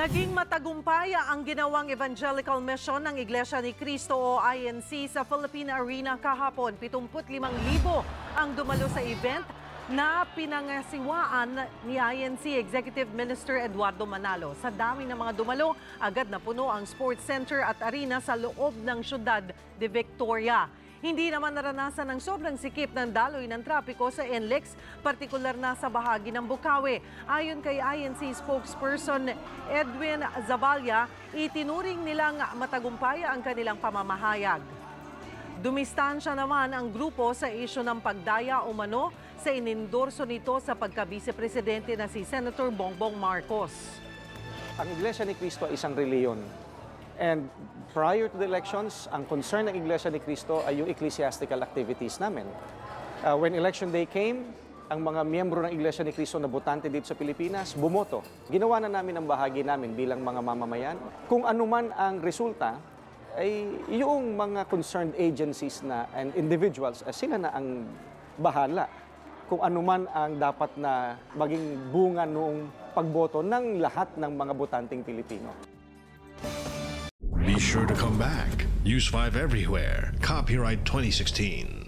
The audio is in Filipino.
Naging matagumpay ang ginawang evangelical mission ng Iglesia ni Cristo o INC sa Philippine Arena kahapon. 75,000 ang dumalo sa event na pinangasiwaan ni INC Executive Minister Eduardo Manalo. Sa dami ng mga dumalo, agad na puno ang sports center at arena sa loob ng siyudad de Victoria. Hindi naman naranasan ng sobrang sikip ng daloy ng trapiko sa NLEX, partikular na sa bahagi ng Bukawi. Ayon kay INC spokesperson Edwin Zavalya, itinuring nilang matagumpay ang kanilang pamamahayag. Dumistansya naman ang grupo sa isyu ng pagdaya umano sa inendorso nito sa pagka-vice-presidente na si Senator Bongbong Marcos. Ang Iglesia ni Cristo ay isang reliyon. And prior to the elections, ang concern ng Iglesia ni Cristo ay yung ecclesiastical activities namin. When election day came, ang mga miyembro ng Iglesia ni Cristo na botante dito sa Pilipinas, bumoto. Ginawa na namin ang bahagi namin bilang mga mamamayan. Kung anuman ang resulta, ay yung mga concerned agencies na and individuals, sila na ang bahala. Kung anuman ang dapat na maging bunga noong pagboto ng lahat ng mga botanteng Pilipino. Be sure to come back. Use 5 everywhere. Copyright 2016.